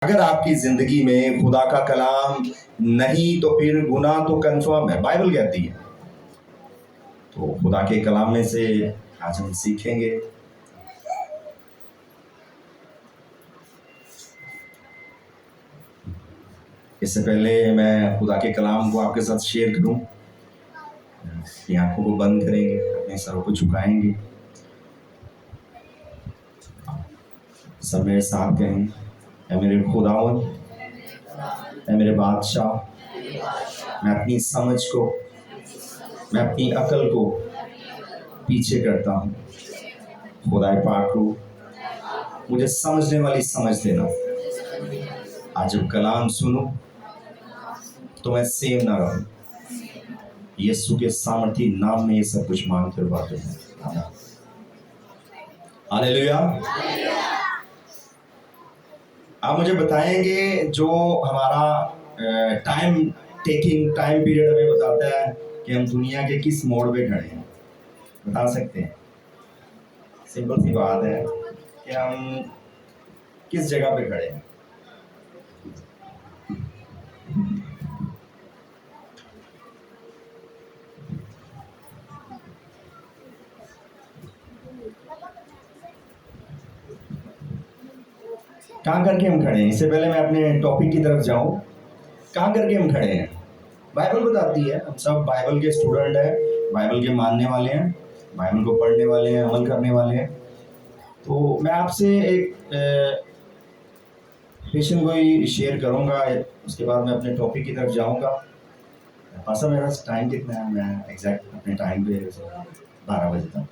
अगर आपकी जिंदगी में खुदा का कलाम नहीं तो फिर गुनाह तो कंफर्म है, बाइबल कहती है। तो खुदा के कलाम में से आज हम सीखेंगे। इससे पहले मैं खुदा के कलाम को आपके साथ शेयर करूं, अपनी आंखों को बंद करेंगे, अपने सरों को झुकाएंगे, सब मेरे साथ कहें, ऐ मेरे खुदावन, ऐ मेरे बादशाह, मैं अपनी समझ को, मैं अपनी अकल को पीछे करता हूँ। खुदाए पाक को मुझे समझने वाली समझ देना। आज जब कलाम सुनूं तो मैं सेम ना रहूं। यीशु के सामर्थी नाम में ये सब कुछ मांग कर बातें हैं। हालेलुया। आप मुझे बताएंगे जो हमारा टाइम पीरियड हमें बताता है कि हम दुनिया के किस मोड़ पे खड़े हैं, बता सकते हैं? सिंपल सी बात है कि हम किस जगह पे खड़े हैं। कहाँ करके हम खड़े हैं? इससे पहले मैं अपने टॉपिक की तरफ जाऊं, कहाँ करके हम खड़े हैं? बाइबल बताती है, हम सब बाइबल के स्टूडेंट हैं, बाइबल के मानने वाले हैं, बाइबल को पढ़ने वाले हैं, अमल करने वाले हैं। तो मैं आपसे एक पेशेंट को ही शेयर करूंगा, उसके बाद मैं अपने टॉपिक की तरफ जाऊंगा। पासा मेरे पास टाइम कितना है? मैं एग्जैक्ट अपने टाइम पे 12 बजे तक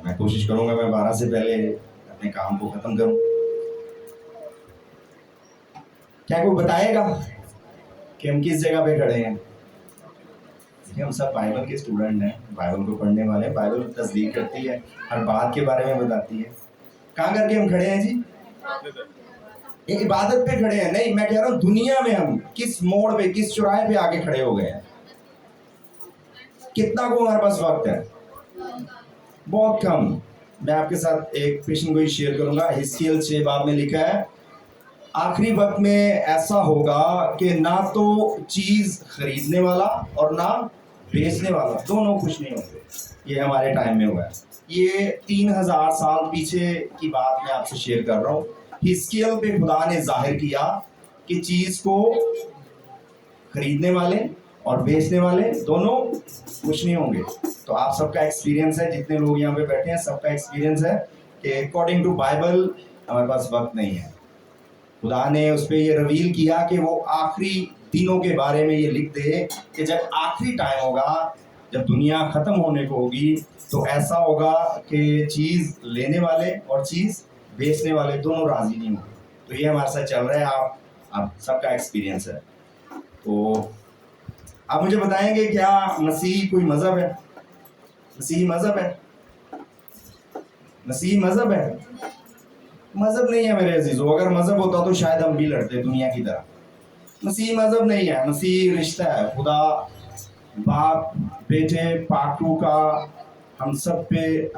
मैं कोशिश करूंगा मैं 12 से पहले अपने काम को ख़त्म करूं। क्या कोई बताएगा कि हम किस जगह पे खड़े हैं? देखिए, हम सब बाइबल के स्टूडेंट हैं, बाइबल को पढ़ने वाले हैं, बाइबल तस्दीक करती है, हर बात के बारे में बताती है। कहाँ करके हम खड़े हैं जी? ये इबादत पे खड़े हैं? नहीं, मैं कह रहा हूँ दुनिया में हम किस मोड़ पे, किस चौराहे पे आके खड़े हो गए हैं। कितना को हमारे पास वक्त है? बहुत कम। मैं आपके साथ एक पेशेंट को ही शेयर करूंगा। हिस्कियल 6 बाब में लिखा है, आखिरी वक्त में ऐसा होगा कि ना तो चीज खरीदने वाला और ना बेचने वाला, दोनों खुश नहीं होंगे। ये हमारे टाइम में हुआ है। ये 3000 साल पीछे की बात मैं आपसे शेयर कर रहा हूँ। हिस्कियल पे खुदा ने जाहिर किया कि चीज को खरीदने वाले और बेचने वाले दोनों खुश नहीं होंगे। तो आप सबका एक्सपीरियंस है, जितने लोग यहाँ पे बैठे हैं सबका एक्सपीरियंस है कि अकॉर्डिंग टू बाइबल हमारे पास वक्त नहीं है। खुदा ने उस पर ये रिवील किया कि वो आखिरी दिनों के बारे में ये लिख दे कि जब आखिरी टाइम होगा, जब दुनिया ख़त्म होने को होगी, तो ऐसा होगा कि चीज़ लेने वाले और चीज़ बेचने वाले दोनों राज़ी नहीं होंगे। तो ये हमारे साथ चल रहा है, आप सबका एक्सपीरियंस है। तो आप मुझे बताएंगे क्या मसीह कोई मज़हब है? मसीही मज़हब है? मसीही मज़हब है? मज़हब नहीं है मेरे अजीजों। अगर मज़हब होता तो शायद हम भी लड़ते दुनिया की तरह। मसीह मज़हब नहीं है, मसीह रिश्ता है। खुदा बाप बेटे पाकू का हम सब पे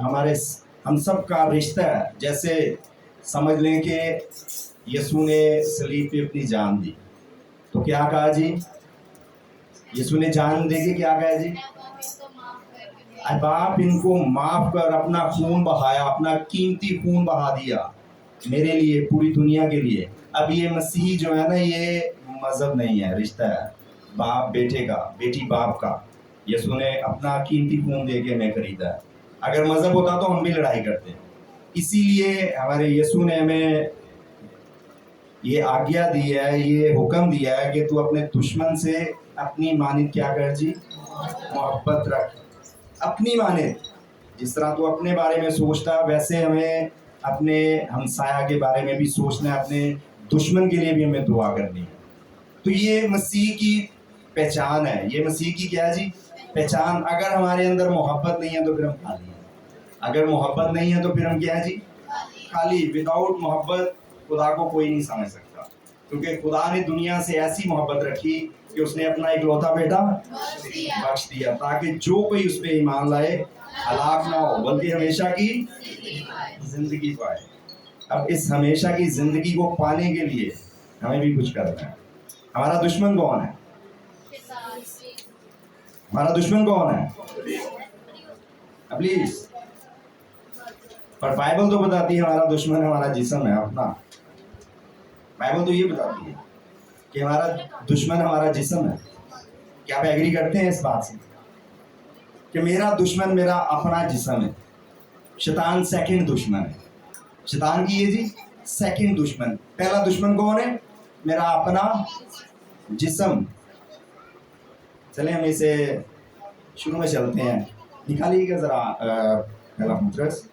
हम सब का रिश्ता है। जैसे समझ लें कि यीशु ने सलीब पे अपनी जान दी, तो क्या कहा जी? यीशु ने जान दे के क्या कहा जी? बाप इनको माफ कर, अपना खून बहाया, अपना कीमती खून बहा दिया मेरे लिए, पूरी दुनिया के लिए। अब ये मसीह जो है ना, ये मजहब नहीं है, रिश्ता है बाप बेटे का, बेटी बाप का। यीशु ने अपना कीमती खून दे के हमें खरीदा है। अगर मजहब होता तो हम भी लड़ाई करते। इसीलिए हमारे यीशु ने हमें ये आज्ञा दी है, ये हुक्म दिया है कि तू अपने दुश्मन से अपनी मानित क्या कर जी? मोहब्बत रख। अपनी मानित, जिस तरह तू अपने बारे में सोचता वैसे हमें अपने हमसाया के बारे में भी सोचना है, अपने दुश्मन के लिए भी हमें दुआ करनी है। तो ये मसीह की पहचान है। ये मसीह की क्या है जी? पहचान। अगर हमारे अंदर मोहब्बत नहीं है तो फिर हम खाली हैं। अगर मोहब्बत नहीं है तो फिर हम क्या है जी? खाली। विदाउट मोहब्बत खुदा को कोई नहीं समझ सकता, क्योंकि खुदा ने दुनिया से ऐसी मोहब्बत रखी कि उसने अपना इकलौता बेटा बख्श दिया, ताकि जो कोई उस पर ईमान लाए हलाक ना हो, बल्कि हमेशा की जिंदगी पाए। अब इस हमेशा की जिंदगी को पाने के लिए हमें भी कुछ करना है। हमारा दुश्मन कौन है? हमारा दुश्मन कौन है? प्लीज। पर बाइबल तो बताती है हमारा दुश्मन हमारा जिस्म है अपना। बाइबल तो ये बताती है कि हमारा दुश्मन हमारा जिस्म है। क्या आप एग्री करते हैं इस बात से कि मेरा दुश्मन मेरा अपना जिस्म है? शैतान सेकंड दुश्मन है। शैतान की ये जी सेकंड दुश्मन। पहला दुश्मन कौन है? मेरा अपना जिस्म। चले हम इसे शुरू में चलते हैं। निकालिएगा जरा पहला मुद्रस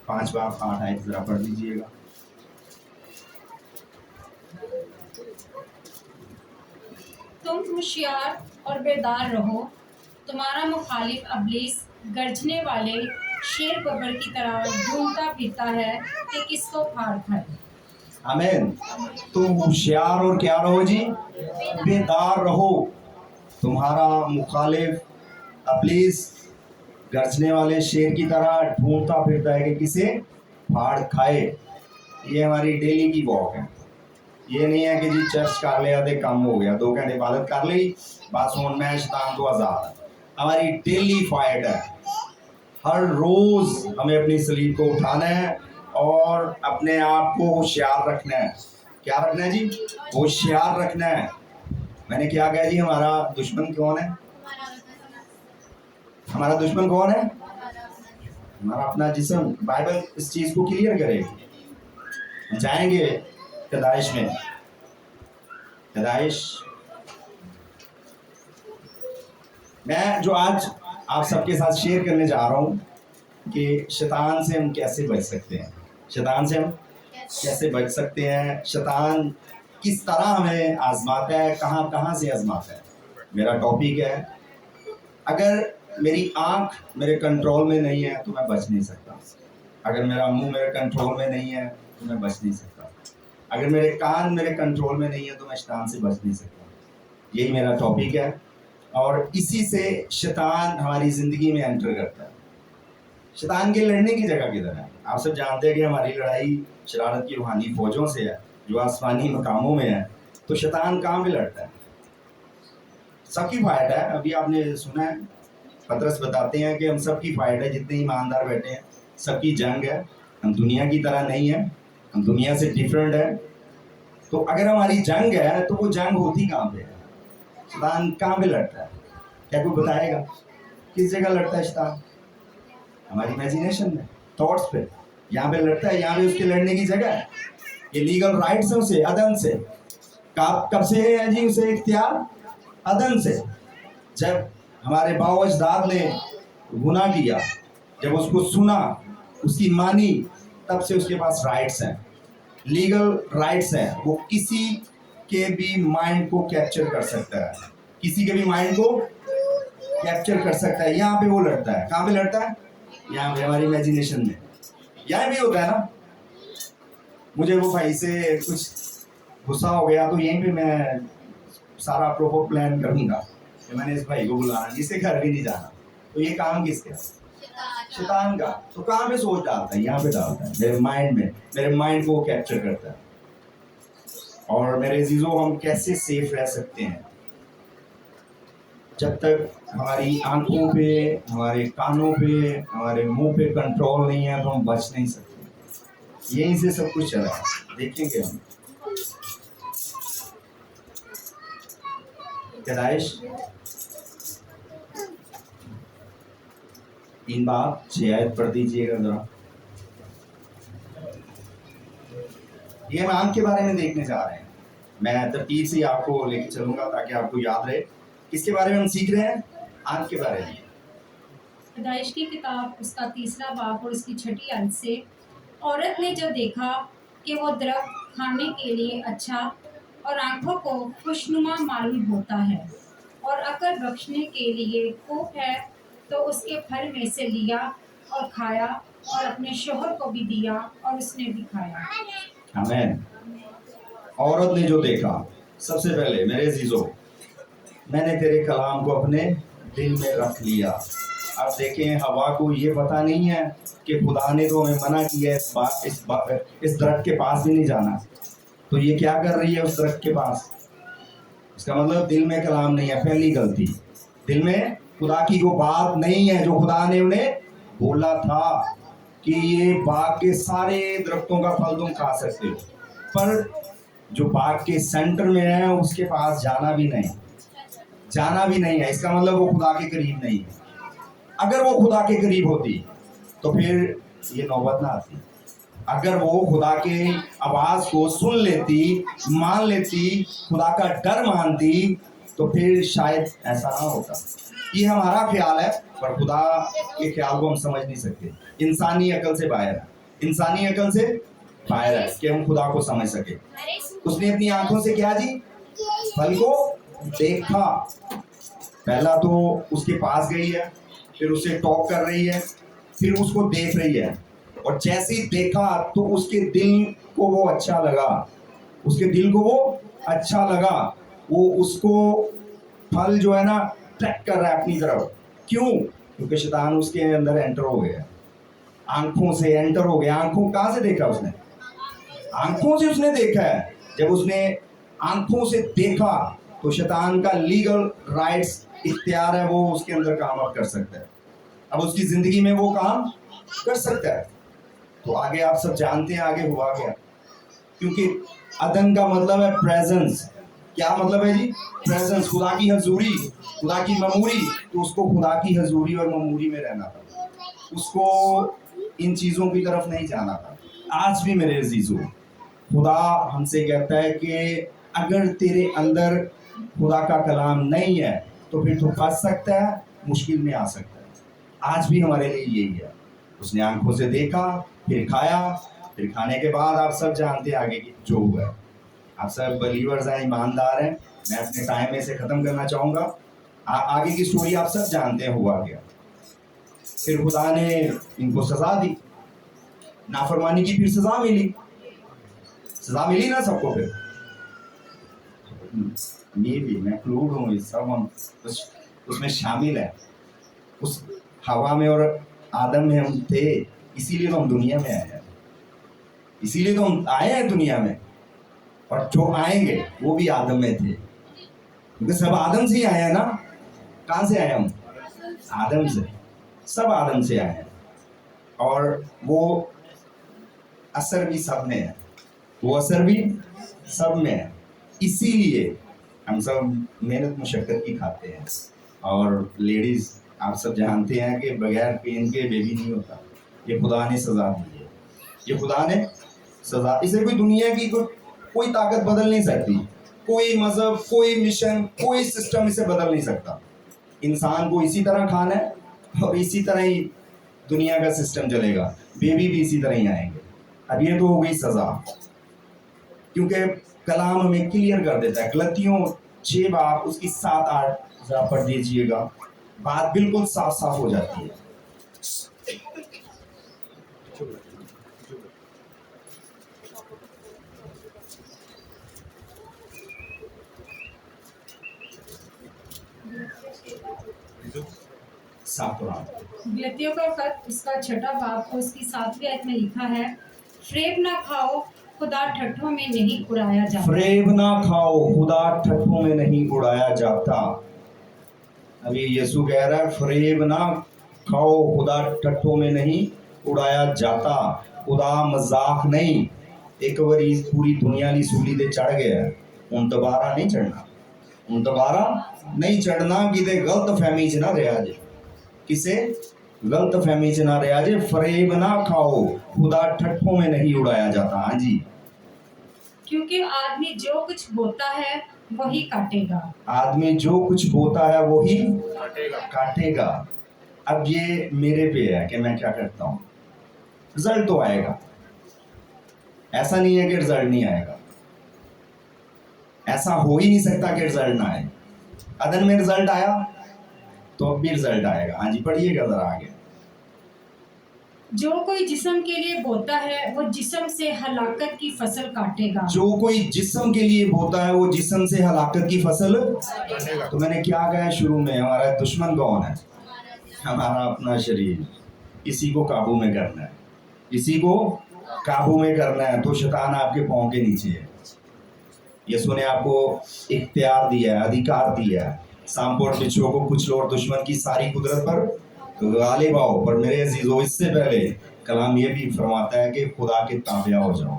5:8 आयत जरा पढ़ लीजिएगा। तुम होशियार और बेदार रहो, तुम्हारा मुखालिफ इब्लीस गर्जने वाले शेर बबर की तरह ढूंढता फिरता है कि किसको फाड़ खाए। आमीन। तुम होशियार और क्या रहो जी? बेदार रहो। तुम्हारा मुखालिफ इब्लीस गरजने वाले शेर की तरह ढूंढता फिरता है कि किसे फाड़ खाए। ये हमारी डेली की वॉक है। ये नहीं है कि जी चर्च कर लिया तो काम हो गया, 2 घंटे इबादत कर ली बस हुन मैं शैतान तो आजाद। हमारी डेली फाइट है। हर रोज हमें अपनी सलीब को उठाना है और अपने आप को होशियार रखना है। क्या रखना है जी? होशियार रखना है। मैंने क्या कहा जी? हमारा दुश्मन कौन है? हमारा दुश्मन कौन है? हमारा अपना जिस्म। बाइबल इस चीज को क्लियर करेगी। जाएंगे पैदाइश में। पैदाइश मैं जो आज आप सबके साथ शेयर करने जा रहा हूँ कि शैतान से हम कैसे बच सकते हैं। शैतान से हम कैसे बच सकते हैं। शैतान किस तरह हमें आजमाता है, कहाँ कहाँ से आजमाता है। मेरा टॉपिक है अगर मेरी आंख मेरे कंट्रोल में नहीं है तो मैं बच नहीं सकता। अगर मेरा मुंह मेरे कंट्रोल में नहीं है तो मैं बच नहीं सकता। अगर मेरे कान मेरे कंट्रोल में नहीं है तो मैं शैतान से बच नहीं सकता। यही मेरा टॉपिक है और इसी से शैतान हमारी ज़िंदगी में एंटर करता है। शैतान के लड़ने की जगह किधर है? आप सब जानते हैं कि हमारी लड़ाई शरारत की रूहानी फौजों से है जो आसमानी मकामों में है। तो शैतान कहाँ पे लड़ता है? सबकी फाइट है। अभी आपने सुना है पतरस बताते हैं कि हम सबकी फाइट है। जितने ईमानदार बैठे हैं सबकी जंग है। हम दुनिया की तरह नहीं है, हम दुनिया से डिफरेंट है। तो अगर हमारी जंग है तो वो जंग होती कहाँ पे है? शैतान कहाँ पे लड़ता है? क्या कोई बताएगा किस जगह लड़ता है शैतान? हमारी इमेजिनेशन में, थॉट्स पे। यहाँ पे लड़ता है। यहाँ पे उसके लड़ने की जगह है। ये लीगल राइट्स है उसे अदन से। कब से है जी उसे इख्तियार? अदन से। जब हमारे बाओ अजदाद ने गुनाह किया, जब उसको सुना, उसकी मानी, तब से उसके पास राइट्स हैं, लीगल राइट्स हैं। वो किसी के भी माइंड को कैप्चर कर सकता है, किसी के भी माइंड को कैप्चर कर सकता है। यहाँ पे वो लड़ता है। कहाँ पे लड़ता है? यहाँ पे हमारी इमेजिनेशन में। यहाँ भी होता है ना, मुझे वो भाई से कुछ गुस्सा हो गया तो यहीं पे मैं सारा प्रॉपर प्लान करूंगा कि मैंने इस भाई को बुलाना, इसके घर भी नहीं जाना। तो ये काम किसका? शैतान का। तो कहाँ पे सोच डालता है? यहाँ पे डालता है, मेरे माइंड में। मेरे माइंड को कैप्चर करता है। और मेरे अजीजों, हम कैसे सेफ रह सकते हैं? जब तक हमारी आंखों पे, हमारे कानों पे, हमारे मुंह पे कंट्रोल नहीं है तो हम बच नहीं सकते। यहीं से सब कुछ चला है। देखेंगे हम पैदाइश 3:6 आयत पढ़ दीजिएगा जरा। ये हम आंख के बारे में देखने जा रहे हैं। मैं तरतीब से आपको लेके चलूंगा ताकि आपको याद रहे किसके बारे में हम सीख रहे हैं। आंख के बारे में। पैदाइश की किताब उसका 3 बाब और उसकी 6 आयत से, औरत ने जब देखा कि वो दरख्त खाने के लिए अच्छा और आंखों को खुशनुमा मालूम होता है और अकल बख्शने के लिए खूब है, तो उसके फल में से लिया और खाया और अपने शोहर को भी दिया और उसने भी खाया। आमीन। औरत ने जो देखा, सबसे पहले मेरे अजीजों, मैंने तेरे कलाम को अपने दिल में रख लिया। अब देखें, हवा को ये पता नहीं है कि खुदा ने तो हमें मना किया है इस दरख्त के पास भी नहीं जाना, तो ये क्या कर रही है उस दरख्त के पास? इसका मतलब दिल में कलाम नहीं है। पहली गलती, दिल में खुदा की वो बात नहीं है जो खुदा ने उन्हें बोला था कि ये बाग के सारे दरख्तों का फल तुम खा सकते हो, पर जो बाग के सेंटर में है उसके पास जाना भी नहीं है। इसका मतलब वो खुदा के करीब नहीं है। अगर वो खुदा के करीब होती तो फिर ये नौबत ना आती। अगर वो खुदा के आवाज को सुन लेती, मान लेती, खुदा का डर मानती, तो फिर शायद ऐसा ना होता। ये हमारा ख्याल है, पर खुदा के ख्याल को हम समझ नहीं सकते। इंसानी अकल से बाहर है कि हम खुदा को समझ सके। उसने अपनी आंखों से क्या जी? फल को देखा। पहला तो उसके पास गई है, फिर उसे टॉक कर रही है, फिर उसको देख रही है, और जैसे ही देखा तो उसके दिल को वो अच्छा लगा। वो उसको फल जो है ना ट्रैक कर रहा है अपनी तरफ। क्यों? क्योंकि शैतान उसके अंदर एंटर हो गया, आंखों से एंटर हो गया। आंखों कहाँ से देखा उसने? आंखों से उसने देखा है। जब उसने आंखों से देखा तो शैतान का लीगल राइट्स इख्तियार है, वो उसके अंदर काम अब कर सकता है। अब उसकी जिंदगी में वो काम कर सकता है। तो आगे आप सब जानते हैं आगे हुआ क्या, क्योंकि अदन का मतलब है प्रेजेंस। क्या मतलब है जी? प्रेजेंस, खुदा की हजूरी, खुदा की ममूरी। तो उसको खुदा की हजूरी और ममूरी में रहना था, उसको इन चीज़ों की तरफ नहीं जाना था। आज भी मेरे अजीजों, खुदा हमसे कहता है कि अगर तेरे अंदर खुदा का कलाम नहीं है तो फिर तू फंस सकता है, मुश्किल में आ सकता है। आज भी हमारे लिए यही है। उसने आंखों से देखा, फिर खाया, फिर खाने के बाद आप सब जानते हैं आगे की जो हुआ है। आप सब बलीवर्स हैं, ईमानदार हैं। मैं अपने टाइम में से ख़त्म करना चाहूँगा। आगे की स्टोरी आप सब जानते हैं हुआ क्या। फिर खुदा ने इनको सज़ा दी, नाफरमानी की फिर सज़ा मिली ना सबको। फिर मैं इंक्लूड हूँ, सब हम उसमें शामिल है। उस हवा में और आदम में हम थे, इसीलिए तो हम दुनिया में आए हैं, इसीलिए तो हम आए हैं दुनिया में। और जो आएंगे वो भी आदम में थे, क्योंकि सब आदम से ही आए हैं ना। कहाँ से आए हम? आदम से। सब आदम से आए हैं, और वो असर भी सब में है। इसीलिए हम सब मेहनत मुशक्कत की खाते हैं। और लेडीज आप सब जानते हैं कि बगैर पेन के बेबी नहीं होता। ये खुदा ने सजा दी है, इसे कोई दुनिया की कोई ताकत बदल नहीं सकती। कोई मजहब, कोई मिशन, कोई सिस्टम इसे बदल नहीं सकता। इंसान को इसी तरह खाना है, और इसी तरह ही दुनिया का सिस्टम चलेगा। बेबी भी इसी तरह ही आएंगे। अब ये तो हो गई सजा, क्योंकि कलाम हमें क्लियर कर देता है। गलतियों 6 बार उसकी 7-8 जरा पढ़ दीजिएगा, बात बिल्कुल साफ साफ हो जाती है। गलतियों का खत उसका 6वां बाब और उसकी 7वीं आयत में लिखा है, फ्रेब ना खाओ, खुदा ठट्ठों में नहीं उड़ाया जाता। फ्रेब ना खाओ, खुदा ठट्ठों में नहीं उड़ाया जाता। अभी यीशु कह रहा है फ्रेब ना खाओ, खुदा ठट्ठों में नहीं उड़ाया जाता। खुदा मजाक नहीं। एक बार पूरी दुनिया की सूली ते चढ़ गया, हूँ दोबारा नहीं चढ़ना। किते गलत फहमी च ना रहा जे, फ्रेब ना खाओ, खुदा ठट्ठों में नहीं उड़ाया जाता। हाँ जी, क्योंकि आदमी जो कुछ बोता है वही काटेगा। आदमी जो कुछ बोता है वही काटेगा। अब ये मेरे पे है कि मैं क्या करता हूँ। रिजल्ट तो आएगा, ऐसा नहीं है कि रिजल्ट नहीं आएगा। ऐसा हो ही नहीं सकता कि रिजल्ट ना आए। अदन में रिजल्ट आया तो अब भी रिजल्ट आएगा। हाँ जी, पढ़िएगा जरा आगे। जो कोई जिस्म के लिए बोता है वो जिस्म से हलाकत की फसल काटेगा। जो कोई जिस्म के लिए बोता है वो जिस्म से हलाकत की फसल। तो मैंने क्या कहा है शुरू में, हमारा दुश्मन कौन है? हमारा अपना शरीर। इसी को काबू में करना है, इसी को काबू में करना है। तो शैतान आपके पांव के नीचे है। यीशु ने आपको इख्तियार दिया है, अधिकार दिया है। सांप और बिच्छुओं को कुचलो और दुश्मन की सारी कुदरत पर गालिब आओ। पर मेरे अजीजों, इससे पहले कलाम ये भी फरमाता है कि खुदा के ताबिया हो जाओ,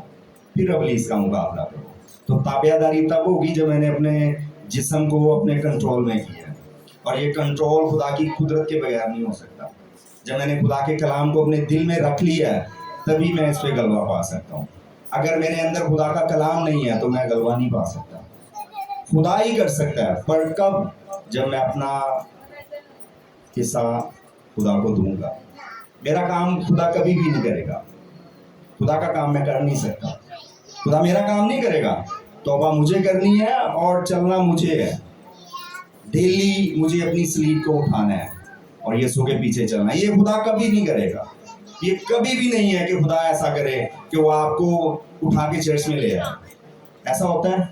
फिर इब्लीस का मुकाबला करो। तो ताबियादारी तब होगी जब मैंने अपने जिस्म को अपने कंट्रोल में किया, और ये कंट्रोल खुदा की कुदरत के बगैर नहीं हो सकता। जब मैंने खुदा के कलाम को अपने दिल में रख लिया है, तभी मैं इस पे गलबा पा सकता हूँ। अगर मेरे अंदर खुदा का कलाम नहीं है तो मैं गलबा नहीं पा सकता। खुदा ही कर सकता है, पर कब? जब मैं अपना हिस्सा खुदा को दूंगा। मेरा काम खुदा कभी भी नहीं करेगा। खुदा का काम मैं कर नहीं सकता, खुदा मेरा काम नहीं करेगा। तौबा मुझे करनी है और चलना मुझे है। डेली मुझे अपनी स्लीप को उठाना है और यीशु के पीछे चलना है। ये खुदा कभी नहीं करेगा। ये कभी भी नहीं है कि खुदा ऐसा करे कि वो आपको उठा के चर्च में ले आए। ऐसा होता है?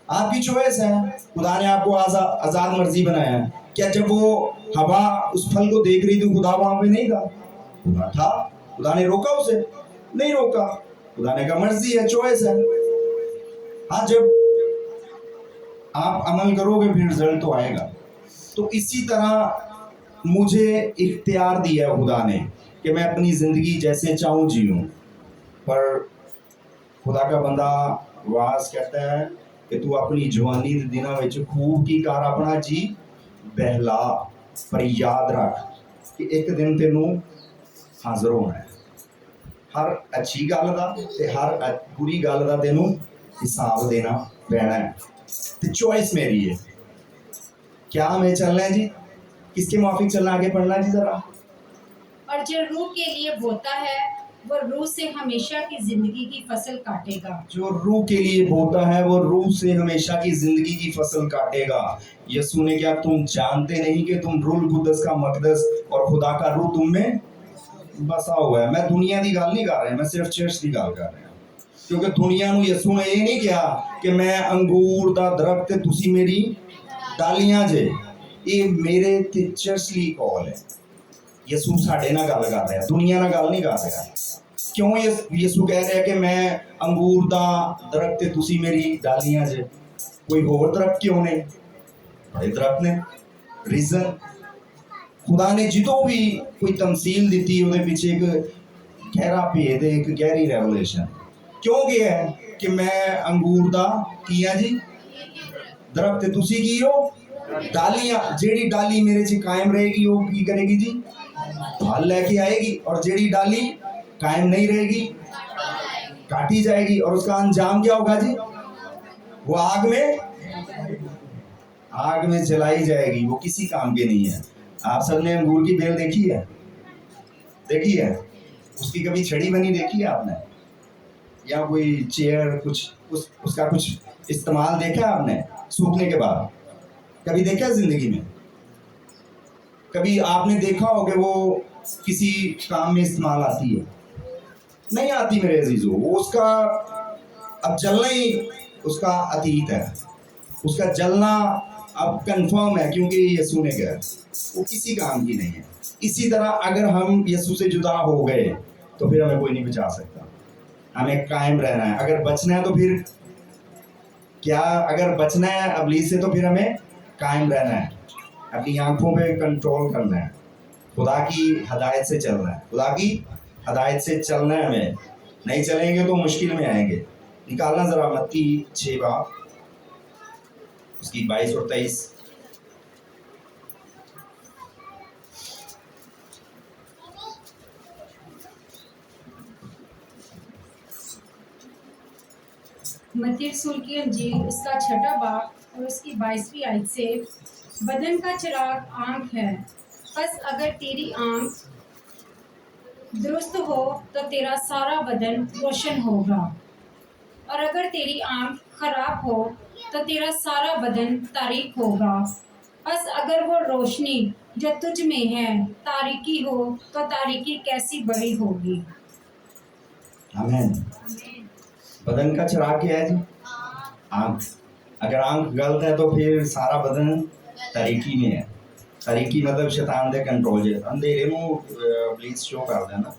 आपकी चॉइस है। खुदा ने आपको आजाद मर्जी बनाया है। क्या जब वो हवा उस फल को देख रही थी खुदा वहां पे नहीं था? खुदा था। खुदा ने रोका उसे? नहीं रोका। खुदा ने कहा मर्जी है, चॉइस है। हाँ, जब आप अमल करोगे फिर रिजल्ट तो आएगा। तो इसी तरह मुझे इख्तियार दिया है खुदा ने कि मैं अपनी जिंदगी जैसे चाहूं जीऊं। पर खुदा का बंदा वास कहता है कि तू अपनी जवानी के दिनों में खूब की कार अपना जी बहला, पर याद रख कि एक दिन तेनू हाजिर होना है। हर अच्छी गल का ते हर बुरी गल का तेनू हिसाब देना पैना है। तो चॉइस मेरी है, क्या हमें चलना है जी, किसके माफिक चलना? आगे पढ़ना जी जरा। और जो रूह के लिए बोता है वो रूह से हमेशा की जिंदगी की फसल काटेगा। जो रूह के लिए बोता है वो रूह से हमेशा की जिंदगी की फसल काटेगा। यीशु ने क्या तुम जानते नहीं कि तुम रूह कुदस का मकदस और खुदा का रूह तुम में बसा हुआ है? मैं दुनिया की गल नहीं कर रहा, मैं सिर्फ चर्च की गल कर रहा। क्योंकि दुनिया ਨੂੰ ਯਿਸੂ ਨੇ ਇਹ ਨਹੀਂ ਕਿਹਾ ਕਿ ਮੈਂ ਅੰਗੂਰ ਦਾ ਦਰਖਤ ਤੇ ਤੁਸੀਂ ਮੇਰੀ ਡਾਲੀਆਂ ਜੇ। ਇਹ ਮੇਰੇ ਤੇ ਚਰਚ ਲਈ ਕਾਲ ਹੈ। ਯਿਸੂ ਸਾਡੇ ਨਾਲ ਗੱਲ ਕਰ ਰਿਹਾ, ਦੁਨੀਆ ਨਾਲ ਗੱਲ ਨਹੀਂ ਕਰ ਰਿਹਾ। ਕਿਉਂ ਯਿਸੂ ਕਹਿ ਰਿਹਾ ਕਿ ਮੈਂ ਅੰਗੂਰ ਦਾ ਦਰਖਤ ਤੇ ਤੁਸੀਂ ਮੇਰੀ ਡਾਲੀਆਂ ਜੇ? ਕੋਈ ਹੋਰ ਦਰਖਤ ਕਿਉਂ ਨੇ? ਬੜੇ ਦਰਖਤ ਨੇ। ਰੀਜ਼ਨ खुदा ने जो भी कोई तमसील दी ਉਹਦੇ ਪਿੱਛੇ ਇੱਕ ਗਹਿਰਾ ਭੇਦ, ਇੱਕ ਗਹਿਰੀ ਰੈਵਲੇਸ਼ਨ क्यों गया है कि मैं अंगूर दा की है जी दरख्त ते तुसी की हो डालियां। जेड़ी डाली मेरे च कायम रहेगी वो की करेगी जी? फल लेके आएगी। और जेड़ी डाली कायम नहीं रहेगी काटी जाएगी। और उसका अंजाम क्या होगा जी? वो आग में जलाई जाएगी। वो किसी काम की नहीं है। आप सबने अंगूर की बेल देखी है? देखी है? उसकी कभी छड़ी बनी देखी है आपने? या कोई चेयर कुछ उसका कुछ इस्तेमाल देखा आपने सूखने के बाद? कभी देखा जिंदगी में? कभी आपने देखा हो कि वो किसी काम में इस्तेमाल आती है? नहीं आती मेरे अजीजों। वो उसका अब जलना ही उसका अतीत है। उसका जलना अब कंफर्म है क्योंकि यीशु ने कहा वो किसी काम की नहीं है। इसी तरह अगर हम यीशु से जुदा हो गए तो फिर हमें कोई नहीं बचा सकता। हमें कायम रहना है। अगर बचना है तो फिर क्या? अगर बचना है इब्लीस से तो फिर हमें कायम रहना है। अपनी आंखों पे कंट्रोल करना है। खुदा की हदायत से चलना है। खुदा की हदायत से चलना है। हमें नहीं चलेंगे तो मुश्किल में आएंगे। निकालना जरा मत्ती 6 बाब उसकी 22 और 23। मत्ती रसूल की अंजील उसका 6 बाब और उसकी 22वीं आयत से, बदन का चिराग आँख है। बस अगर तेरी आँख दुरुस्त हो तो तेरा सारा बदन रोशन होगा, और अगर तेरी आँख खराब हो तो तेरा सारा बदन तारीक होगा। बस अगर वो रोशनी जो तुझ में है, तारीकी हो तो तारीकी कैसी बड़ी होगी। आमीन। बदन का चिराग क्या है जी? आंख। अगर आंख गलत है तो फिर सारा बदन तारीकी में है। तारीकी मतलब शैतान दे कंट्रोल जे अंधेरे में इब्लीस शो कर देना।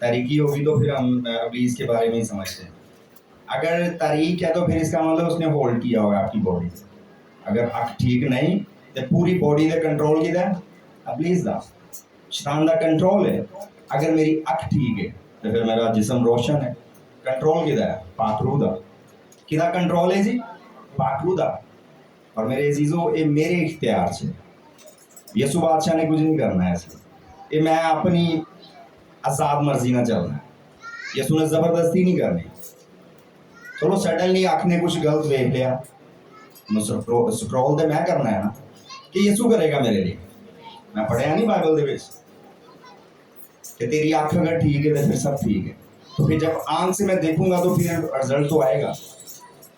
तारीकी होगी तो फिर हम इब्लीस के बारे में ही समझते हैं। अगर तारीक है तो फिर इसका मतलब उसने होल्ड किया होगा आपकी बॉडी। अगर अख ठीक नहीं तो पूरी बॉडी का कंट्रोल किधर है? इब्लीस दा, शैतान दा कंट्रोल है। अगर मेरी अख ठीक है तो फिर मेरा जिस्म रोशन है। कंट्रोल किधर है? पाखरू दा। किदा कंट्रोल है जी? पाखरू दा। और मेरे अजीजों ये मेरे इख्तियार से यसु बादशाह ने कुछ नहीं करना है इसमें। ये मैं अपनी आजाद मर्जी ना चलना है। यसु ने जबरदस्ती नहीं करनी। चलो सडनली आँख ने कुछ गलत देख लिया, स्क्रॉल तो मैं करना है ना कि यसु करेगा मेरे लिए। मैं पढ़िया नहीं बाइबल दे विच कि तेरी आँख अगर ठीक है तो फिर सब ठीक है। तो फिर जब आँख से मैं देखूंगा तो फिर रिजल्ट तो आएगा।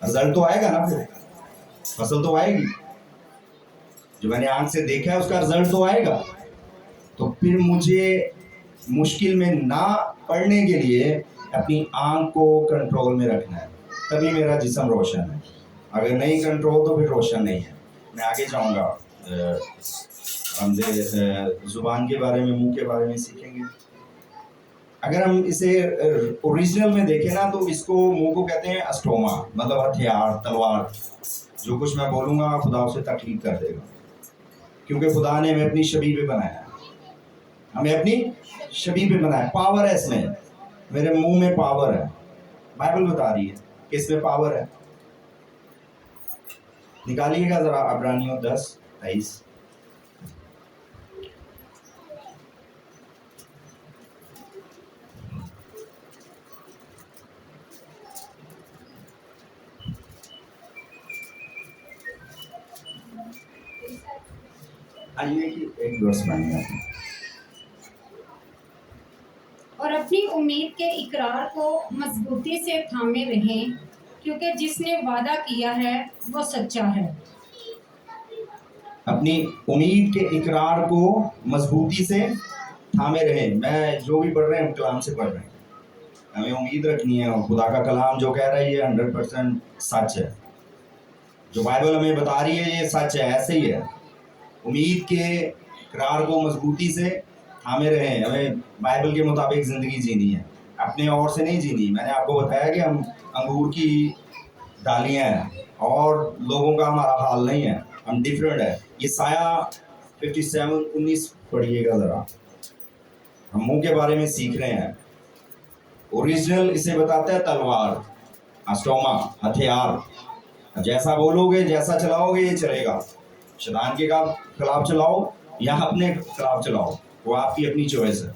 रिजल्ट तो आएगा ना, फिर फसल तो आएगी। जो मैंने आँख से देखा है उसका रिजल्ट तो आएगा। तो फिर मुझे मुश्किल में ना पड़ने के लिए अपनी आँख को कंट्रोल में रखना है, तभी मेरा जिस्म रोशन है। अगर नहीं कंट्रोल तो फिर रोशन नहीं है। मैं आगे जाऊंगा, हम जुबान के बारे में, मुंह के बारे में सीखेंगे। अगर हम इसे ओरिजिनल में देखें ना तो इसको मुंह को कहते हैं अस्टोमा, मतलब हथियार, तलवार। जो कुछ मैं बोलूँगा खुदा उसे तकलीफ कर देगा, क्योंकि खुदा ने हमें अपनी शबीह पे बनाया। हमें अपनी शबीह पे बनाया। पावर है इसमें, मेरे मुंह में पावर है। बाइबल बता रही है कि इसमें पावर है। निकालिएगा जरा अब्रानियों 10:23। आइए कि एक वर्ष मानिए और अपनी उम्मीद के इकरार को मजबूती से थामे रहें, क्योंकि जिसने वादा किया है वो सच्चा है। अपनी उम्मीद के इकरार को मजबूती से थामे रहें। मैं जो भी पढ़ रहे हैं हम कलाम से पढ़ रहे हैं। हमें उम्मीद रखनी है, और खुदा का कलाम जो कह रहा है ये 100% सच है। जो बाइबल हमें बता रही है ये सच है, ऐसे ही है। उम्मीद के इकरार को मजबूती से थामे रहें। हमें बाइबल के मुताबिक ज़िंदगी जीनी है, अपने और से नहीं जीनी। मैंने आपको बताया कि हम अंगूर की डालियाँ हैं और लोगों का हमारा हाल नहीं है, हम डिफरेंट है। ये साया 57:19 पढ़िएगा ज़रा। हम मुंह के बारे में सीख रहे हैं। ओरिजिनल इसे बताता है तलवार, अस्टोमा, हथियार। जैसा बोलोगे, जैसा चलाओगे ये चलेगा। शैतान के खिलाफ चलाओ या अपने खिलाफ चलाओ, वो आपकी अपनी चॉइस है।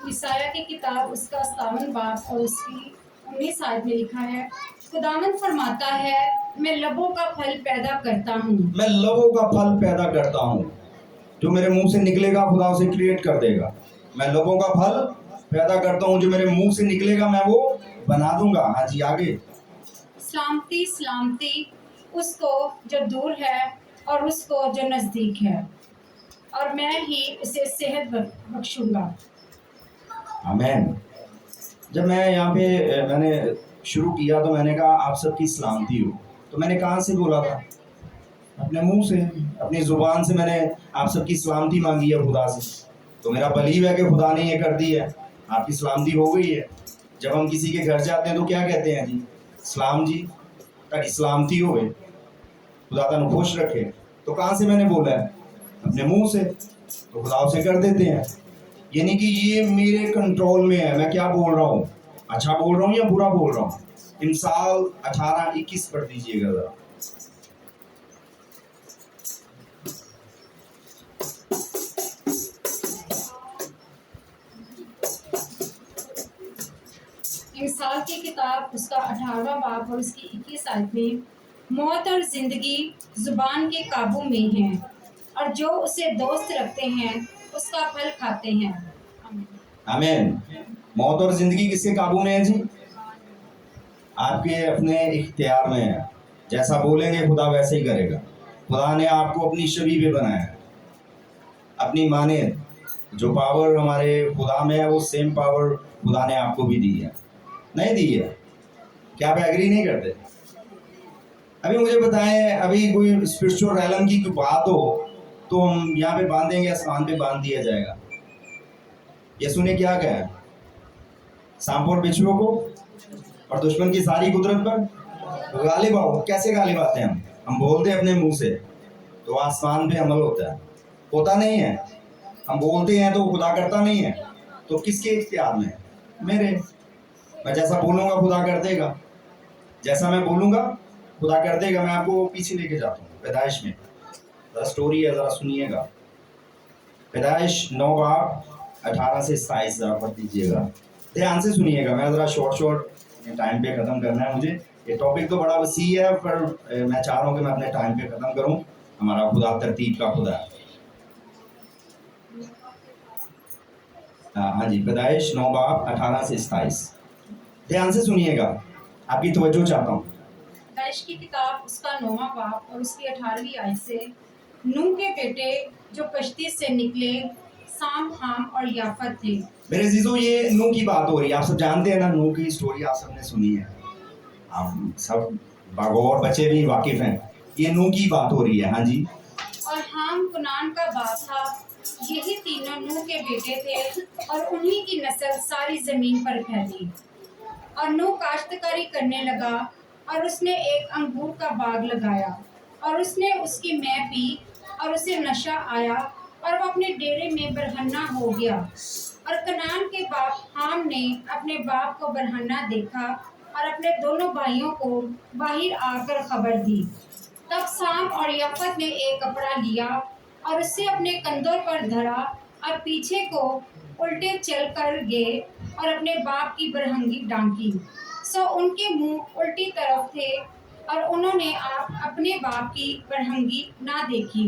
ईसाया की किताब उसका 57 बाब और उसकी 19 आयत में लिखा है, खुदावंद फरमाता है, मैं लबों का फल पैदा करता हूँ। मैं लबों का फल पैदा करता हूँ। जो मेरे मुंह से निकलेगा खुदा उसे क्रिएट कर देगा। मैं लबों का फल पैदा करता हूँ, जो मेरे मुंह से निकलेगा मैं वो बना दूंगा। हाँ जी आगे। सलामती सलामती उसको जो दूर है और उसको जो नज़दीक है, और मैं ही उसे सेहत बख्शूंगा। आमीन। जब मैं यहाँ पे मैंने शुरू किया तो मैंने कहा आप सबकी सलामती हो। तो मैंने कहाँ से बोला था? अपने मुंह से, अपनी जुबान से मैंने आप सबकी सलामती मांगी है खुदा से। तो मेरा बलीव है कि खुदा ने ये कर दी है, आपकी सलामती हो गई है। जब हम किसी के घर जाते हैं तो क्या कहते हैं जी? सलाम जी, ताकि सलामती हो गई, खुदा तनु खुश रखे। तो कहाँ से मैंने बोला है? अपने मुंह से। तो खुदा उसे कर देते हैं। यानी कि ये मेरे कंट्रोल में है, मैं क्या बोल रहा हूँ, अच्छा बोल रहा हूँ या बुरा बोल रहा हूँ। इमसाल 18:21 पढ़ दीजिएगा जरा। इंसाल की किताब उसका 18वां बाब और उसकी 21 आयत में, मौत और जिंदगी जुबान के काबू में है, और जो उसे दोस्त रखते हैं उसका फल खाते हैं। आमीन। मौत और जिंदगी किसके काबू में है जी? आपके अपने इख्तियार में है। जैसा बोलेंगे खुदा वैसे ही करेगा। खुदा ने आपको अपनी छवि पे बनाया है, अपनी माने जो पावर हमारे खुदा में है वो सेम पावर खुदा ने आपको भी दी है, नहीं दी है? क्या आप एग्री नहीं करते? अभी मुझे बताएं, अभी कोई स्पिरिचुअल रैलम की कोई बात हो तो हम यहाँ पे बांधेंगे, आसमान पे बांध दिया जाएगा। यीशु ने क्या कहा? सांप और बिच्छुओं को और दुश्मन की सारी कुदरत पर गालिब आओ। कैसे गालिब आते हैं हम बोलते हैं अपने मुंह से तो आसमान पे अमल होता नहीं है। हम बोलते हैं तो खुदा करता नहीं है, तो किसके इख्तियार में है? मेरे। मैं जैसा बोलूंगा खुदा कर देगा, जैसा मैं बोलूंगा खुदा कर देगा। मैं आपको पीछे लेके जाता हूँ पैदाइश में, जरा स्टोरी है, जरा सुनिएगा। पैदाइश 9 बाब 18 से 27 जरा पढ़ दीजिएगा, ध्यान से सुनिएगा। मैं जरा शॉर्ट टाइम पे खत्म करना है मुझे। ये टॉपिक तो बड़ा वसी है, पर मैं चाह रहा हूँ कि मैं अपने टाइम पे खत्म करूँ। हमारा खुदा तरतीब का खुदा है। हाँ जी, पैदाइश 9 बाब 18 से 27, ध्यान से सुनिएगा, आपकी तवज्जो चाहता हूँ। पैदाइश की किताब उसका 9वां बाब और उसकी 18वीं आयत से, नूह के बेटे जो कश्ती से निकले साम, हाम और याफत थे। मेरे अजीजों, ये नूह की बात हो रही है। आप सब जानते हैं ना, नूह की स्टोरी आप सबने सुनी है, आप सब बागौर बच्चे भी वाकिफ हैं। ये नूह की बात हो रही है। हाँ जी। और हाम कुनान का बाप था। यही तीनों नूह के बेटे थे और उन्हीं की नस्ल सारी जमीन पर फैली। और नूह काश्तकारी करने लगा और उसने एक अंगूर का बाग लगाया और उसने उसकी मै पी और उसे नशा आया और वो अपने डेरे में बरहन्ना हो गया। और कनान के बाप हाम ने अपने बाप को बरहन्ना देखा और अपने दोनों भाइयों को बाहर आकर खबर दी। तब साम और याफत ने एक कपड़ा लिया और उससे अपने कंधों पर धरा और पीछे को उल्टे चल कर गए और अपने बाप की बरहंगी डांकी। सो उनके मुंह उल्टी तरफ थे और उन्होंने अपने बाप की बरहंगी ना देखी।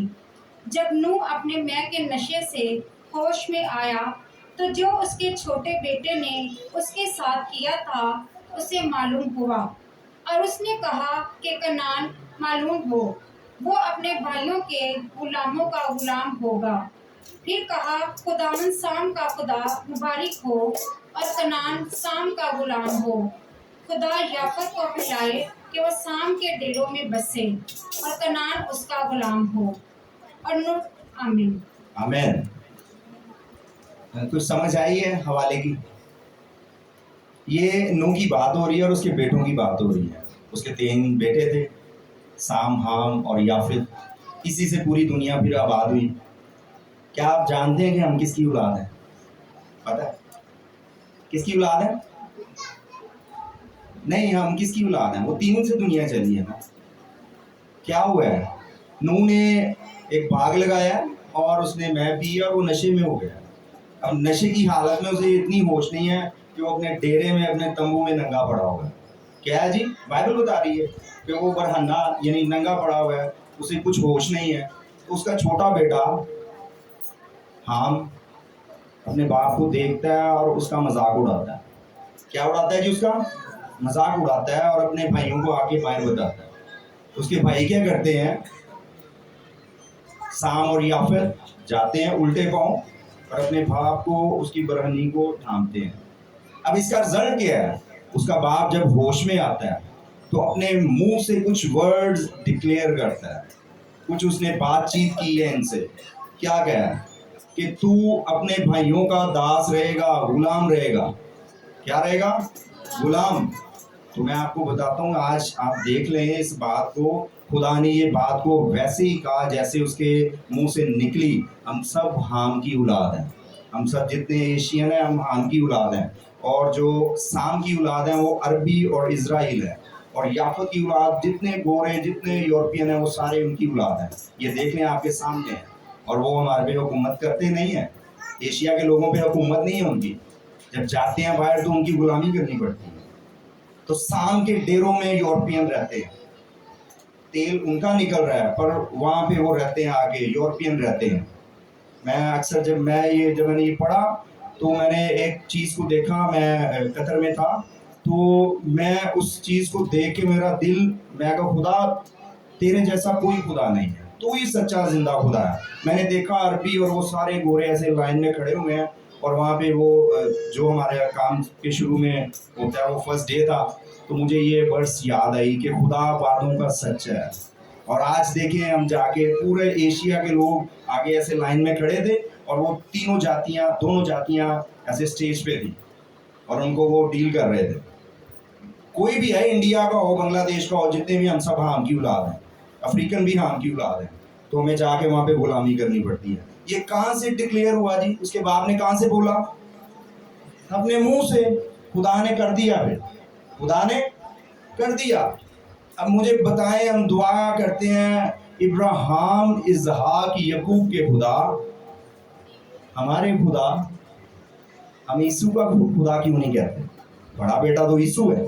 जब नूह अपने मै के नशे से होश में आया तो जो उसके छोटे बेटे ने उसके साथ किया था उसे मालूम हुआ और उसने कहा कि कनान मालूम हो, वो अपने भाइयों के गुलामों का गुलाम होगा। फिर कहा, खुदावन साम का खुदा मुबारक हो और कनान साम का गुलाम हो। खुदा याफत को खिलाए कि वह साम के डेरों में बसे और कनान उसका गुलाम हो। और नूह। आमीन। आमीन। कुछ समझ आई है हवाले की? ये नूह की बात हो रही है और उसके बेटों की बात हो रही है। उसके 3 बेटे थे, साम, हाम और याफित। इसी से पूरी दुनिया फिर आबाद हुई। क्या आप जानते हैं कि हम किसकी औलाद हैं? पता है किसकी औलाद है? नहीं, हम किसकी औलाद हैं? वो तीनों से दुनिया चली है ना। क्या हुआ है? नूह ने एक बाग लगाया और उसने मै पी और वो नशे में हो गया। अब नशे की हालत में उसे इतनी होश नहीं है कि वो अपने डेरे में, अपने तंबू में नंगा पड़ा हुआ है। क्या है जी? बाइबल बता रही है कि वो बरहन्ना यानी नंगा पड़ा हुआ है, उसे कुछ होश नहीं है। तो उसका छोटा बेटा हाम अपने बाप को देखता है और उसका मजाक उड़ाता है। क्या उड़ाता है जी? उसका मजाक उड़ाता है और अपने भाइयों को आके बाहर बताता है। उसके भाई क्या करते हैं? साम और याफित जाते हैं उल्टे पांव और अपने बाप को, उसकी बरहनी को थामते हैं। अब इसका रिजल्ट क्या है? उसका बाप जब होश में आता है तो अपने मुंह से कुछ वर्ड्स डिक्लेयर करता है। कुछ उसने बातचीत की है इनसे। क्या कहा है? कि तू अपने भाइयों का दास रहेगा, गुलाम रहेगा। क्या रहेगा? गुलाम। तो मैं आपको बताता हूँ, आज आप देख लें इस बात को। खुदा ने ये बात को वैसे ही कहा जैसे उसके मुंह से निकली। हम सब हाम की औलाद हैं। हम सब जितने एशियन हैं हम हाम की औलाद हैं। और जो साम की औलाद हैं वो अरबी और इजराइल है। और याफत की औलाद जितने गोरे, जितने यूरोपियन हैं वो सारे उनकी औलाद हैं। ये देख लें, आपके सामने है। और वो हमारे पे हुकूमत करते नहीं है। एशिया के लोगों पे हुकूमत नहीं है उनकी। जब जाते हैं बाहर तो उनकी गुलामी करनी पड़ती है। तो साम के डेरों में यूरोपियन रहते हैं, तेल उनका निकल रहा है, पर वहाँ पे वो रहते हैं, आगे यूरोपियन रहते हैं। मैं अक्सर जब मैंने ये पढ़ा तो मैंने एक चीज़ को देखा। मैं कतर में था तो मैं उस चीज़ को देख के मेरा दिल, मैं कहा खुदा तेरे जैसा कोई खुदा नहीं है। तो ही सच्चा जिंदा खुदा है। मैंने देखा अरबी और वो सारे गोरे ऐसे लाइन में खड़े हुए हैं, और वहाँ पे वो जो हमारे काम के शुरू में होता है वो फर्स्ट डे था, तो मुझे ये वर्ड्स याद आई कि खुदा बातों का सच है। और आज देखें हम जाके पूरे एशिया के लोग आगे ऐसे लाइन में खड़े थे, और वो दोनों जातियाँ ऐसे स्टेज पे थी और उनको वो डील कर रहे थे। कोई भी है, इंडिया का हो, बांग्लादेश का हो, जितने भी हम सब हाम की औलाद हैं, अफ्रीकन भी हाम की औलाद है, तो हमें जाके वहाँ पे गुलामी करनी पड़ती है। ये कहाँ से डिक्लेयर हुआ जी? उसके बाप ने कहाँ से बोला? अपने मुंह से। खुदा ने कर दिया, फिर खुदा ने कर दिया। अब मुझे बताएं, हम दुआ करते हैं इब्राहिम, इसहाक, यकूब के खुदा, हमारे खुदा, हम यीशु का खुदा क्यों नहीं कहते? बड़ा बेटा तो यीशु है,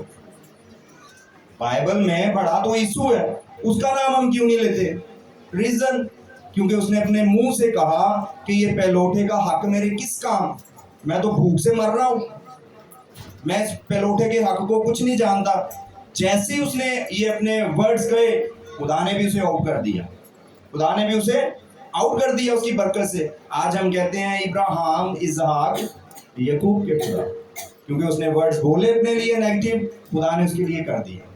बाइबल में बड़ा तो यीशु है, उसका नाम हम क्यों नहीं लेते? रीजन, क्योंकि उसने अपने मुंह से कहा कि ये पैलोठे का हक मेरे किस काम, मैं तो भूख से मर रहा हूं, मैं इस पैलोठे के हक को कुछ नहीं जानता। जैसे ही उसने ये अपने वर्ड्स कहे, खुदा ने भी उसे आउट कर दिया, खुदा ने भी उसे आउट कर दिया उसकी बरकत से। आज हम कहते हैं इब्राहिम, इसहाक, यकूब के खुदा, क्योंकि उसने वर्ड्स बोले अपने लिए नेगेटिव, खुदा ने उसके लिए कर दिया।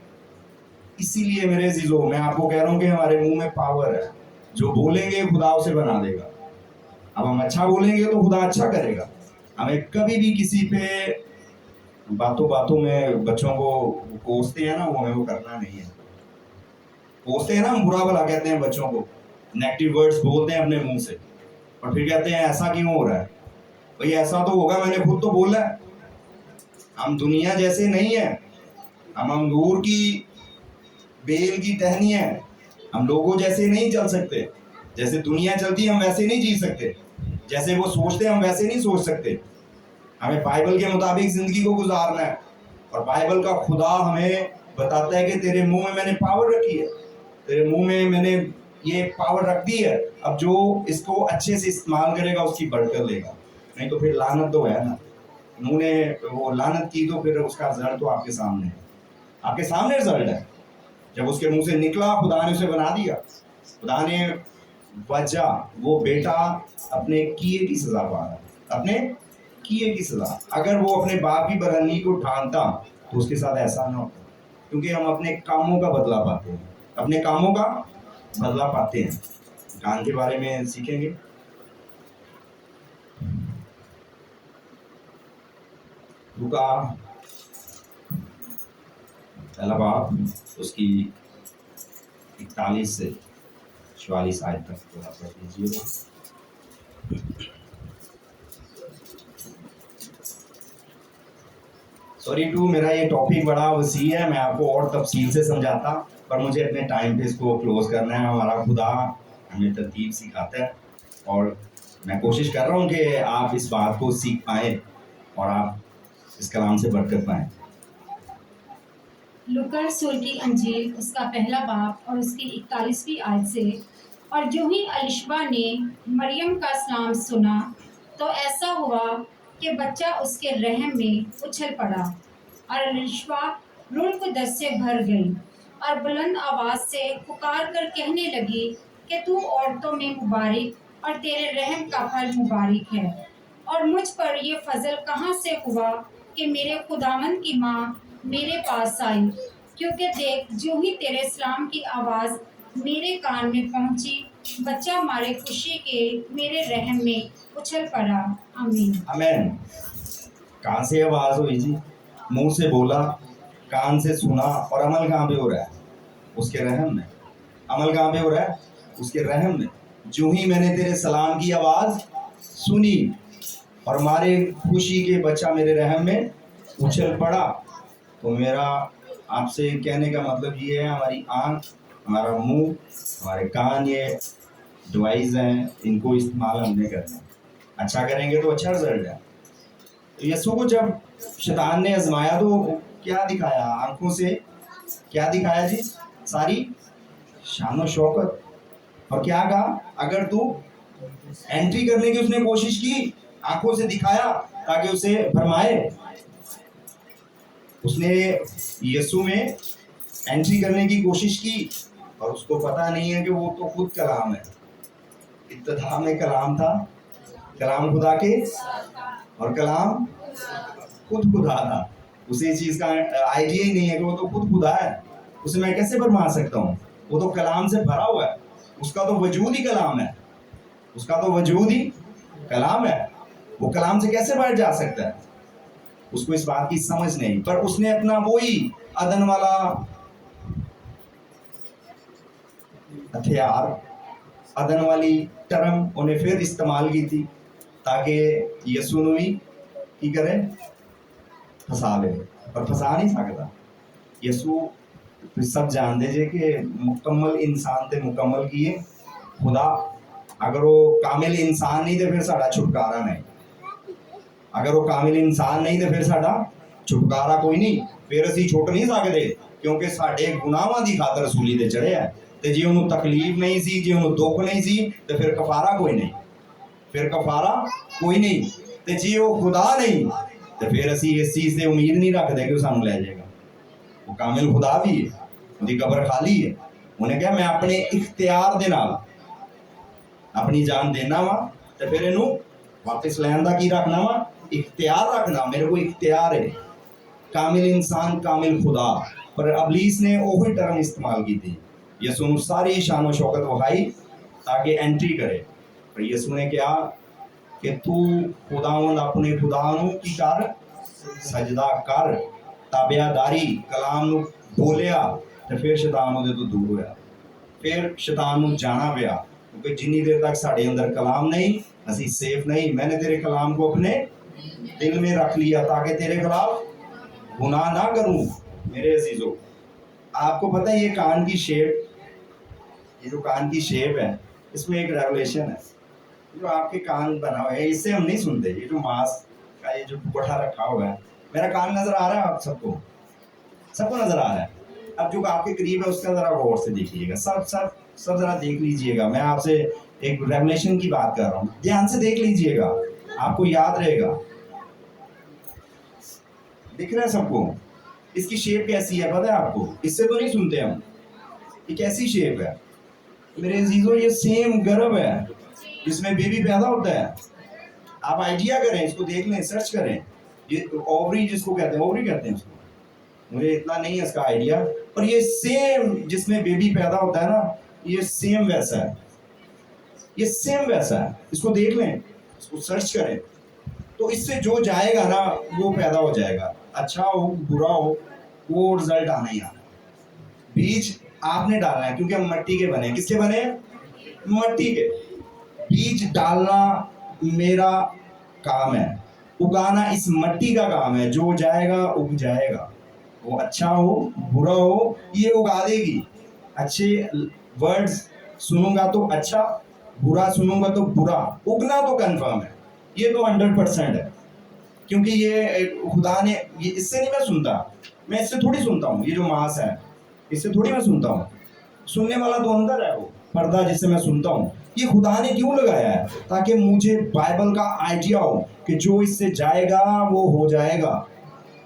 इसीलिए मेरे अजीजों, मैं आपको कह रहा हूं कि हमारे मुंह में पावर है, जो बोलेंगे खुदा उसे बना देगा। अब हम अच्छा बोलेंगे तो खुदा अच्छा करेगा। हमें कभी भी किसी पे बातों बातों में बच्चों को कोसते हैं ना, वो हमें वो करना नहीं है। कोसते हैं ना, हम बुरा भला कहते हैं बच्चों को, नेगेटिव वर्ड्स बोलते हैं अपने मुंह से, और फिर कहते हैं ऐसा क्यों हो रहा है? भाई ऐसा तो होगा, मैंने खुद तो बोला है। हम दुनिया जैसे नहीं है, हम अंगूर की बेल की टहनी है, हम लोगों जैसे नहीं चल सकते। जैसे दुनिया चलती है हम वैसे नहीं जी सकते, जैसे वो सोचते हैं हम वैसे नहीं सोच सकते। हमें बाइबल के मुताबिक जिंदगी को गुजारना है, और बाइबल का खुदा हमें बताता है कि तेरे मुंह में मैंने पावर रखी है, तेरे मुंह में मैंने ये पावर रख दी है। अब जो इसको अच्छे से इस्तेमाल करेगा उसकी बरकत लेगा, नहीं तो फिर लानत तो है ना। उन्होंने वो लानत की तो फिर उसका रिजल्ट तो आपके सामने है, आपके सामने रिजल्ट है। जब उसके मुंह से निकला, खुदा ने उसे बना दिया। खुदा ने वजह, वो बेटा अपने किए की सजा पा रहा है, अपने किए की सजा। अगर वो अपने बाप की बरहनी को ठानता तो उसके साथ ऐसा ना होता, क्योंकि हम अपने कामों का बदला पाते हैं, अपने कामों का बदला पाते हैं। कान के बारे में सीखेंगे। लूका पहला बाब, उसकी 41 से 44 आयत तक थोड़ा पढ़ लीजिएगा। सॉरी टू, मेरा ये टॉपिक बड़ा वसी है, मैं आपको और तफसील से समझाता, पर मुझे अपने टाइम पे इसको क्लोज करना है। हमारा खुदा हमें तरतीब सिखाता है, और मैं कोशिश कर रहा हूँ कि आप इस बात को सीख पाएँ और आप इस कलाम से बरकत पाएँ। लूका रसूल की अंजील, उसका पहला बाब और उसकी 41वीं आयत से। और जो ही अलिशबा ने मरियम का सलाम सुना, तो ऐसा हुआ कि बच्चा उसके रहम में उछल पड़ा, और अलिशबा रूह कुद्दस से भर गई, और बुलंद आवाज़ से पुकार कर कहने लगी कि तू औरतों में मुबारक, और तेरे रहम का फल मुबारक है। और मुझ पर ये फजल कहाँ से हुआ कि मेरे खुदावंद की माँ मेरे पास आई, क्योंकि देख, जो ही तेरे सलाम की आवाज़ मेरे कान में पहुंची, बच्चा मारे खुशी के मेरे रहम में उछल पड़ा। आमीन। आमीन। कहाँ से आवाज हुई जी? मुंह से बोला, कान से सुना, और अमल कहाँ पे हो रहा है? उसके रहम में। अमल कहाँ पे हो रहा है? उसके रहम में। जो ही मैंने तेरे सलाम की आवाज सुनी और मारे खुशी के बच्चा मेरे रहम में उछल पड़ा। तो मेरा आपसे कहने का मतलब ये है, हमारी आँख, हमारा मुंह, हमारे कान, ये डिवाइस हैं, इनको इस्तेमाल हमने करना है। अच्छा करेंगे तो अच्छा रिजल्ट है। तो यीशु को जब शैतान ने आजमाया तो क्या दिखाया? आंखों से क्या दिखाया जी? सारी शान और शौकत। और क्या कहा? अगर तू एंट्री करने की उसने कोशिश की, आंखों से दिखाया ताकि उसे भरमाए। उसने यीशु में एंट्री करने की कोशिश की, और उसको पता नहीं है कि वो तो खुद कलाम है। इब्तिदा में कलाम था, कलाम खुदा के, और कलाम खुद खुदा था। उसी चीज का आइडिया ही नहीं है कि वो तो खुद खुदा है, उसे मैं कैसे भरमा सकता हूँ? वो तो कलाम से भरा हुआ है, उसका तो वजूद ही कलाम है, उसका तो वजूद ही कलाम है। वो कलाम से कैसे बाहर जा सकता है? उसको इस बात की समझ नहीं, पर उसने अपना वही अदन वाला हथियार, अदन वाली टर्म उन्हें फिर इस्तेमाल की थी ताकि यसू नू भी की करे, फसा ले, पर फसा नहीं सकता। यसू सब जानते जे कि मुकम्मल इंसान ते मुकम्मल किए खुदा, अगर वो कामिल इंसान नहीं तो फिर साड़ा छुटकारा नहीं, अगर वो कामिल इंसान नहीं तो फिर साड़ा छुटकारा कोई नहीं, फिर असी छुट नहीं सकते, क्योंकि साढ़े गुनाहां दी खातर सूली ते चढ़े है। ते जे उन्होंने तकलीफ नहीं सी, जे उन्होंने दुख नहीं सी, तो फिर कफारा कोई नहीं, फिर कफारा कोई नहीं। ते जे वो खुदा नहीं तो फिर असी इस चीज़ से उम्मीद नहीं रखते कि वो सानू लै जाएगा। वो कामिल खुदा भी है, उसकी कब्र खाली है। उन्हें कहा मैं अपने इख्तियार दे नाल अपनी जान देना वा, तो फिर इनू वापस लैन का की रखना वा, इख्तियार रखना, मेरे को इख्तियार है। कामिल इंसान, कामिल खुदा, पर अबलीस ने वही टर्म इस्तेमाल की थी। यसू ने सारी शान शौकत वहाई ताकि एंट्री करे, पर यसू ने कहा कि तू खुदावंद अपने खुदा नू की कर, सजदा कर, ताबियादारी, कलाम नू बोलिया, तो फिर शैतान उहदे तो दूर होया, फिर शैतान नू जाना पिया, क्योंकि जिन्नी देर तक साढ़े अंदर कलाम नहीं असी सेफ नहीं। मैंने तेरे कलाम को अपने दिल में रख लिया ताकि तेरे खिलाफ गुनाह ना करूं। मेरे अजीजों, आपको पता है ये कान की शेप, ये जो कान की शेप है, इसमें एक रेवलेशन है। जो आपके कान बना हुआ है, इससे हम नहीं सुनते, ये जो मांस का ये जो कोठा रखा हुआ है, मेरा कान नजर आ रहा है आप सबको? सबको नजर आ रहा है? अब जो आपके करीब है उसका जरा गौर से देखिएगा, सब जरा देख लीजिएगा। मैं आपसे एक रेवलेशन की बात कर रहा हूँ, ध्यान से देख लीजिएगा, आपको याद रहेगा। दिख रहा है सबको? इसकी शेप कैसी है पता है आपको? इससे तो नहीं सुनते हम। ये कैसी शेप है मेरे अजीजों? ये सेम गर्भ है जिसमें बेबी पैदा होता है। आप आइडिया करें, इसको देख लें, सर्च करें। ये ओवरी जिसको कहते हैं, ओवरी कहते हैं उसको, मुझे इतना नहीं है इसका आइडिया, पर ये सेम जिसमें बेबी पैदा होता है ना, ये सेम वैसा है, ये सेम वैसा है। इसको देख लें, इसको सर्च करें, तो इससे जो जाएगा ना वो पैदा हो जाएगा, अच्छा हो बुरा हो वो रिजल्ट आना ही आना। बीज आपने डालना है, क्योंकि हम मट्टी के बने। किसके बने? मट्टी के। बीज डालना मेरा काम है, उगाना इस मट्टी का काम है। जो जाएगा उग जाएगा, वो अच्छा हो बुरा हो ये उगा देगी। अच्छे वर्ड्स सुनूंगा तो अच्छा, बुरा सुनूंगा तो बुरा, उगना तो कंफर्म है, ये तो 100% है। क्योंकि ये खुदा ने, ये इससे नहीं मैं सुनता, मैं इससे थोड़ी सुनता हूँ। ये जो मांस है इससे थोड़ी मैं सुनता हूँ, सुनने वाला तो अंदर है, वो पर्दा जिससे मैं सुनता हूँ। ये खुदा ने क्यों लगाया है? ताकि मुझे बाइबल का आइडिया हो कि जो इससे जाएगा वो हो जाएगा,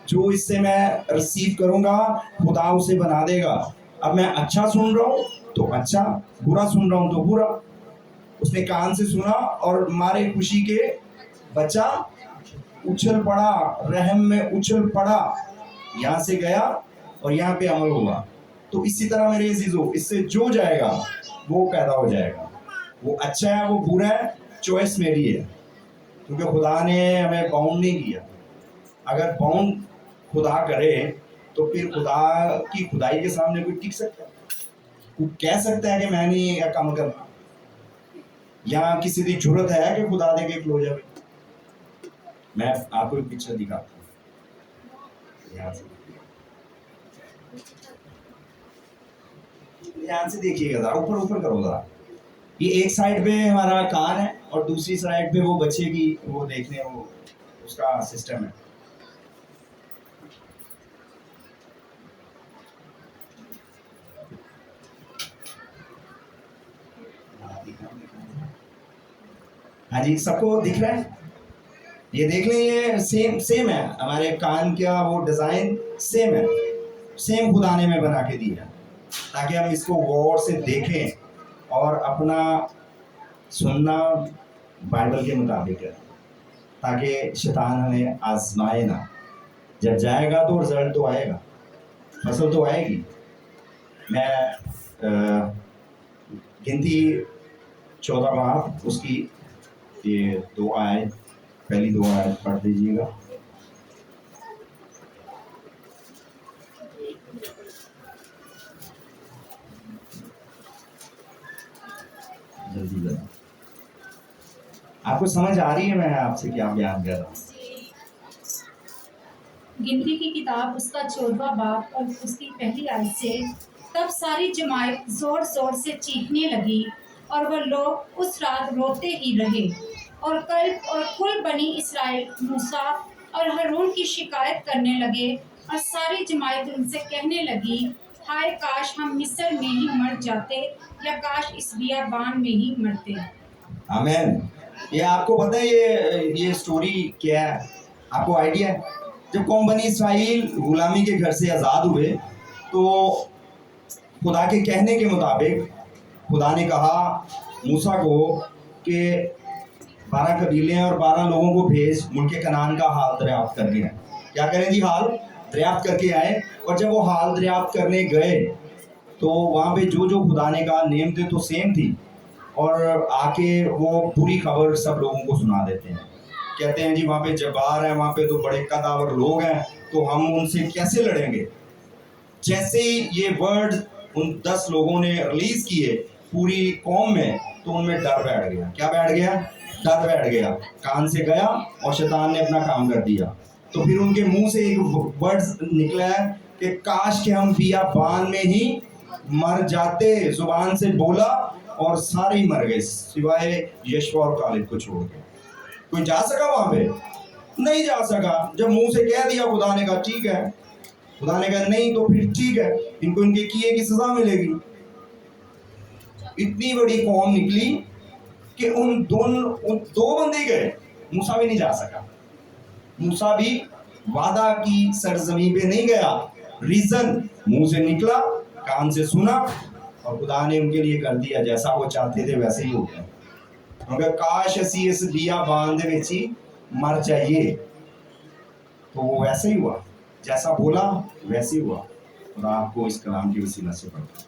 जो इससे मैं रिसीव करूंगा खुदा उसे बना देगा। अब मैं अच्छा सुन रहा हूँ तो अच्छा, बुरा सुन रहा हूँ तो बुरा। उसने कान से सुना और मारे खुशी के बच्चा उछल पड़ा, रहम में उछल पड़ा, यहाँ से गया और यहाँ पे अमल हुआ। तो इसी तरह मेरे अजीजों, इससे जो जाएगा वो पैदा हो जाएगा, वो अच्छा है वो बुरा है, चॉइस मेरी है, क्योंकि खुदा ने हमें बाउंड नहीं किया। अगर बाउंड खुदा करे तो फिर खुदा की खुदाई के सामने कोई टिक सकता है? कोई कह सकता है कि मैं नहीं ये काम करना? या किसी की जरूरत है कि खुदा दे के खलो जाए? मैं आपको एक पिक्चर दिखाता हूँ, ध्यान से देखिएगा जरा, ऊपर ऊपर करो जरा। ये एक साइड पे हमारा कान है और दूसरी साइड पे वो बच्चे की वो देखने वो उसका सिस्टम है। हाँ जी, सबको दिख रहा है? ये देख लें, ये सेम है, हमारे कान का वो डिजाइन सेम है, सेम खुदा ने में बना के दिया। ताकि हम इसको गौर से देखें और अपना सुनना बाइबल के मुताबिक है, ताकि शैतान हमें आजमाए ना। जब जाएगा तो रिजल्ट तो आएगा, फसल तो आएगी। मैं गिनती 14 बाब उसकी ये 2 आयत, पहली 2 आयत पढ़ दीजिएगा। जल्दी जरा, आपको समझ आ रही है मैं आपसे क्या बयान कर रहा हूँ? गिनती की किताब उसका 14वां बाब और उसकी पहली आयत से, तब सारी जमात जोर जोर से चीखने लगी और वह लोग उस रात रोते ही रहे। और कल और कुल बनी इसराइल मूसा और हारून की शिकायत करने लगे, और सारी जमात उनसे कहने लगी, हाय काश हम मिस्र में ही मर जाते, या काश इस बियाबान में ही मरते। आमीन। ये आपको पता है ये स्टोरी क्या है? आपको आइडिया है? जब कौम बनी इसराइल गुलामी के घर से आज़ाद हुए तो खुदा के कहने के मुताबिक खुदा ने कहा मूसा को कि 12 कबीले और 12 लोगों को भेज मुल्क कनान का हाल दरियाफ्त करके आए। क्या करें जी? हाल दरियाफ्त करके आए। और जब वो हाल दरियाफ्त करने गए तो वहाँ पे जो जो खुदा ने कहा नेम थे तो सेम थी, और आके वो पूरी खबर सब लोगों को सुना देते हैं। कहते हैं जी वहाँ पे जब्बार है, वहाँ पे तो बड़े कदावर लोग हैं, तो हम उनसे कैसे लड़ेंगे। जैसे ही ये वर्ड उन 10 लोगों ने रिलीज किए पूरी कौम में, तो उनमें डर बैठ गया। क्या बैठ गया? डर बैठ गया। कान से गया और शैतान ने अपना काम कर दिया। तो फिर उनके मुंह से एक वर्ड निकला है कि काश के हम बियाबान में ही मर जाते। जुबान से बोला और सारे ही मर गए सिवाय यशवा और खालिद को छोड़ के। कोई जा सका वहां पे? नहीं जा सका। जब मुंह से कह दिया खुदा ने कहा ठीक है, खुदा ने कहा नहीं तो फिर ठीक है, इनको इनके किए की सजा मिलेगी। इतनी बड़ी कौम निकली कि उन दो बंदे गए, मूसा भी नहीं जा सका। मूसा भी वादा की सरजमी पे नहीं गया। रीजन मुंह से निकला, कान से सुना, और खुदा ने उनके लिए कर दिया जैसा वो चाहते थे वैसे ही हो गया। मगर काश असी इस बियाबान दे विच ही मर जाइए, तो वो वैसे ही हुआ, जैसा बोला वैसे ही हुआ। खुदा आपको इस कलाम की वसीला से पढ़ता है।